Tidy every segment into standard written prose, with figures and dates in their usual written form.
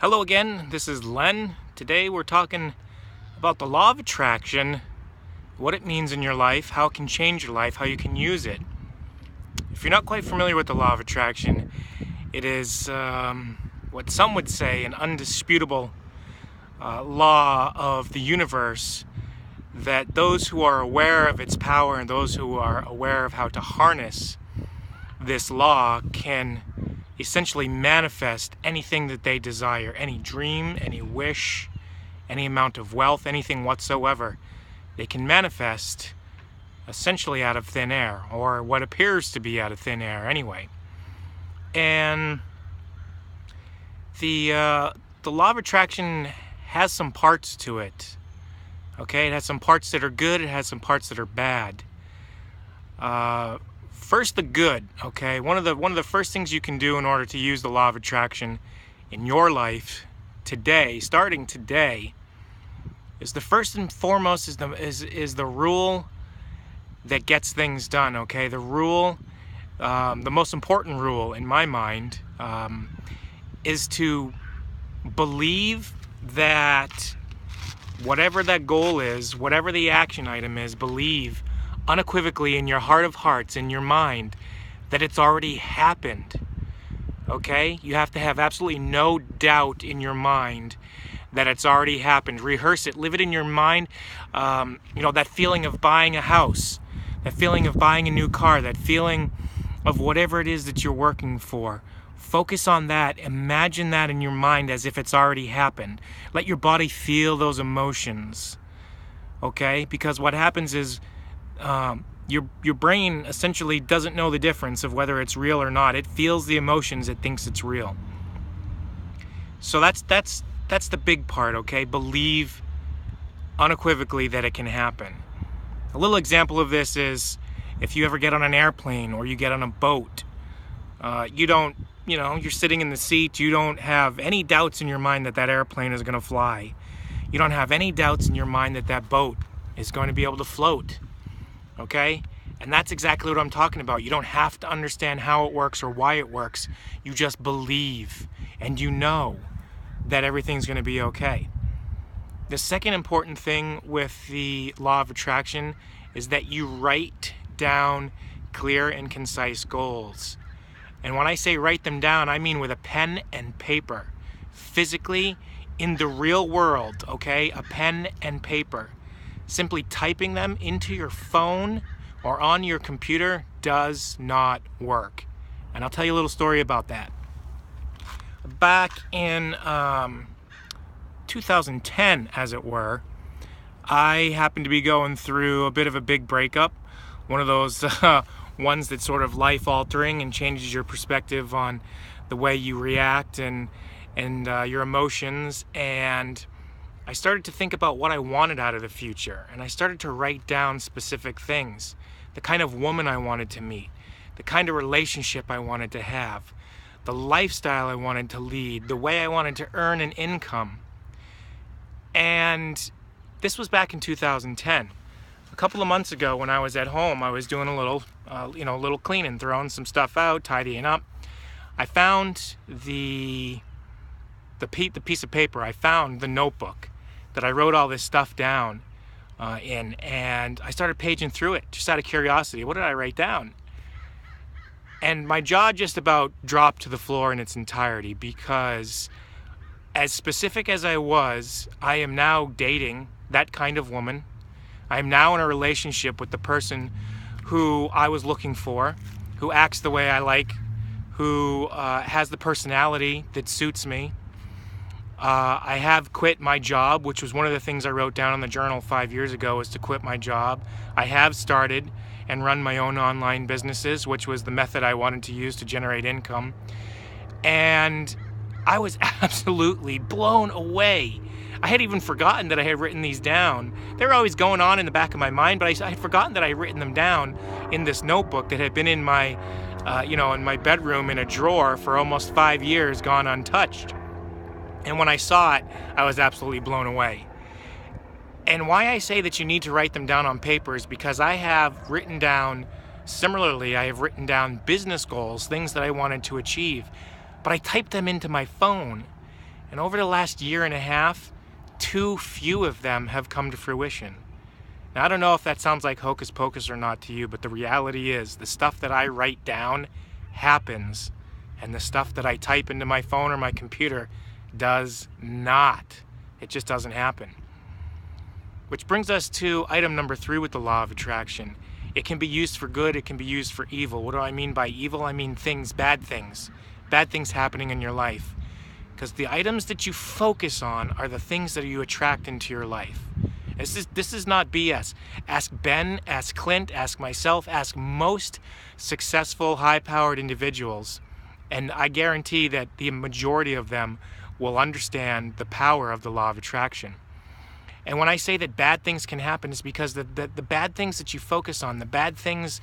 Hello again, this is Len. Today we're talking about the law of attraction, what it means in your life, how it can change your life, how you can use it. If you're not quite familiar with the law of attraction, it is what some would say an undisputable law of the universe, that those who are aware of its power and those who are aware of how to harness this law can essentially manifest anything that they desire, any dream, any wish, any amount of wealth, anything whatsoever. They can manifest essentially out of thin air, or what appears to be out of thin air anyway. And the law of attraction has some parts to it. Okay, it has some parts that are good, it has some parts that are bad. First, the good, okay? One of the first things you can do in order to use the law of attraction in your life today, starting today, is the first and foremost is the rule that gets things done, okay? The rule, the most important rule in my mind, is to believe that whatever that goal is, whatever the action item is, believe unequivocally in your heart of hearts, in your mind, that it's already happened. Okay? You have to have absolutely no doubt in your mind that it's already happened. Rehearse it, live it in your mind. That feeling of buying a house, that feeling of buying a new car, that feeling of whatever it is that you're working for. Focus on that. Imagine that in your mind as if it's already happened. Let your body feel those emotions. Okay? Because what happens is your brain essentially doesn't know the difference of whether it's real or not. It feels the emotions, it thinks it's real. So that's the big part, okay? Believe unequivocally that it can happen. A little example of this is if you ever get on an airplane or you get on a boat, you're sitting in the seat, you don't have any doubts in your mind that that airplane is going to fly. You don't have any doubts in your mind that that boat is going to be able to float. Okay? And that's exactly what I'm talking about. You don't have to understand how it works or why it works. You just believe and you know that everything's going to be okay. The second important thing with the law of attraction is that you write down clear and concise goals. And when I say write them down, I mean with a pen and paper. Physically, in the real world, okay? A pen and paper. Simply typing them into your phone or on your computer does not work. And I'll tell you a little story about that. Back in 2010, as it were, I happened to be going through a bit of a big breakup. One of those ones that's sort of life-altering and changes your perspective on the way you react and your emotions. And I started to think about what I wanted out of the future, and I started to write down specific things. The kind of woman I wanted to meet, the kind of relationship I wanted to have, the lifestyle I wanted to lead, the way I wanted to earn an income. And this was back in 2010. A couple of months ago when I was at home, I was doing a little cleaning, throwing some stuff out, tidying up. I found the piece of paper. I found the notebook that I wrote all this stuff down in, and I started paging through it just out of curiosity. What did I write down? And my jaw just about dropped to the floor in its entirety, because as specific as I was, I am now dating that kind of woman. I am now in a relationship with the person who I was looking for, who acts the way I like, who has the personality that suits me. I have quit my job, which was one of the things I wrote down in the journal 5 years ago, was to quit my job. I have started and run my own online businesses, which was the method I wanted to use to generate income. And I was absolutely blown away. I had even forgotten that I had written these down. They were always going on in the back of my mind, but I had forgotten that I had written them down in this notebook that had been in my, in my bedroom in a drawer for almost 5 years, gone untouched. And when I saw it, I was absolutely blown away. And why I say that you need to write them down on paper is because I have written down, similarly, I have written down business goals, things that I wanted to achieve, but I typed them into my phone. And over the last year and a half, too few of them have come to fruition. Now, I don't know if that sounds like hocus pocus or not to you, but the reality is the stuff that I write down happens, and the stuff that I type into my phone or my computer does not. It just doesn't happen. Which brings us to item number 3 with the law of attraction. It can be used for good, it can be used for evil. What do I mean by evil? I mean things, bad things happening in your life. Because the items that you focus on are the things that you attract into your life. This is not BS. Ask Ben, ask Clint, ask myself, ask most successful, high-powered individuals, and I guarantee that the majority of them will understand the power of the law of attraction. And when I say that bad things can happen, it's because the bad things that you focus on, the bad things,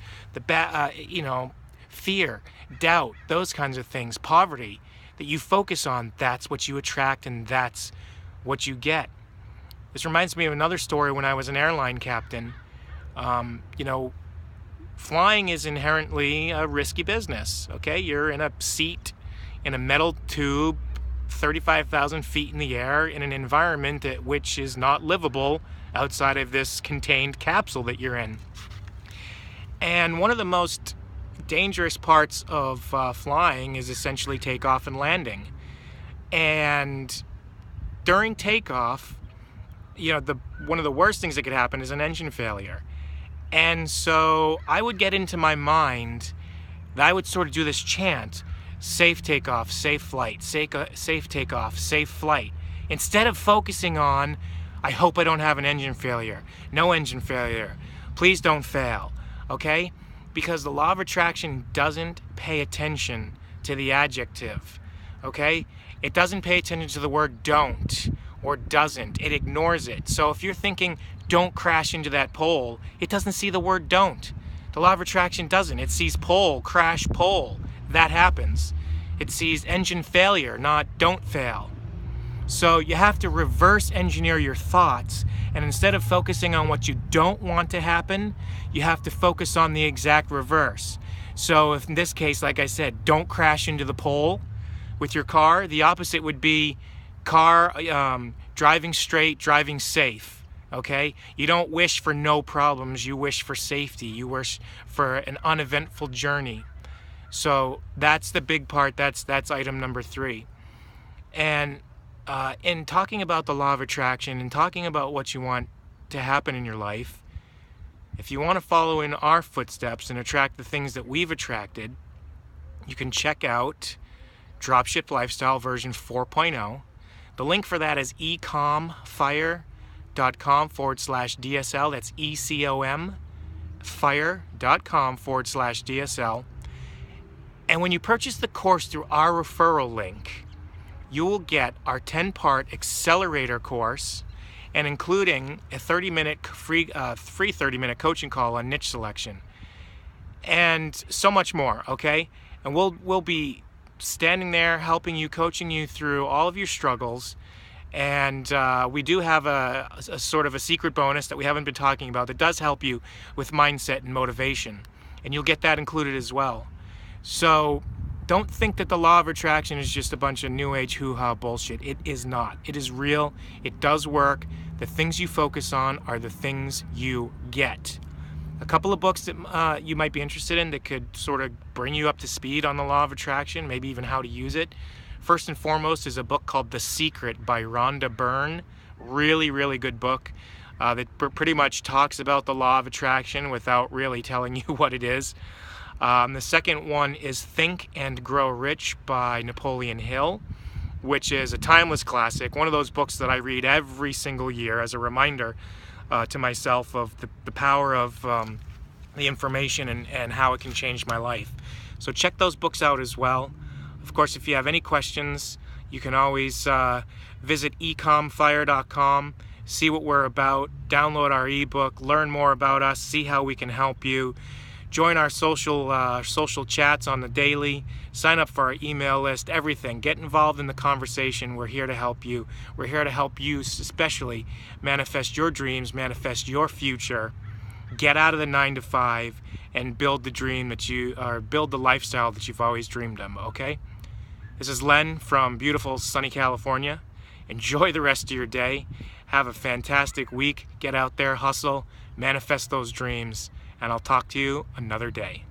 fear, doubt, those kinds of things, poverty, that you focus on, that's what you attract and that's what you get. This reminds me of another story when I was an airline captain. Flying is inherently a risky business, okay? You're in a seat in a metal tube 35,000 feet in the air in an environment which is not livable outside of this contained capsule that you're in. And one of the most dangerous parts of flying is essentially takeoff and landing. And during takeoff, one of the worst things that could happen is an engine failure. And so I would get into my mind that I would sort of do this chant: safe takeoff, safe flight, safe takeoff, safe flight. Instead of focusing on, I hope I don't have an engine failure, no engine failure, please don't fail, okay? Because the law of attraction doesn't pay attention to the adjective, okay? It doesn't pay attention to the word don't or doesn't. It ignores it. So if you're thinking, don't crash into that pole, it doesn't see the word don't. The law of attraction doesn't. It sees pole, crash, pole. That happens. It sees engine failure, not don't fail. So you have to reverse engineer your thoughts, and instead of focusing on what you don't want to happen, you have to focus on the exact reverse. So if in this case, like I said, don't crash into the pole with your car, the opposite would be car driving straight, driving safe. Okay? You don't wish for no problems, you wish for safety, you wish for an uneventful journey. So that's the big part. That's item number 3. And in talking about the law of attraction and talking about what you want to happen in your life, if you want to follow in our footsteps and attract the things that we've attracted, you can check out Dropship Lifestyle version 4.0. The link for that is EcomFire.com/DSL. That's EcomFire.com/DSL. And when you purchase the course through our referral link, you will get our 10-part accelerator course, and including a 30-minute free 30-minute coaching call on niche selection, and so much more. Okay, and we'll be standing there helping you, coaching you through all of your struggles. And we do have a sort of a secret bonus that we haven't been talking about that does help you with mindset and motivation, and you'll get that included as well. So don't think that the law of attraction is just a bunch of new age hoo-ha bullshit. It is not. It is real. It does work. The things you focus on are the things you get. A couple of books that you might be interested in that could sort of bring you up to speed on the law of attraction, maybe even how to use it. First and foremost is a book called The Secret by Rhonda Byrne. Really, really good book that pretty much talks about the law of attraction without really telling you what it is. The second one is Think and Grow Rich by Napoleon Hill, which is a timeless classic, one of those books that I read every single year as a reminder to myself of the power of the information and how it can change my life. So check those books out as well. Of course, if you have any questions, you can always visit EcomFire.com, see what we're about, download our ebook, learn more about us, see how we can help you. Join our social chats on the daily, sign up for our email list, everything. Get involved in the conversation. We're here to help you. We're here to help you especially manifest your dreams, manifest your future, get out of the 9-to-5, and build the dream that build the lifestyle that you've always dreamed of, okay? This is Len from beautiful sunny California. Enjoy the rest of your day. Have a fantastic week. Get out there, hustle, manifest those dreams, and I'll talk to you another day.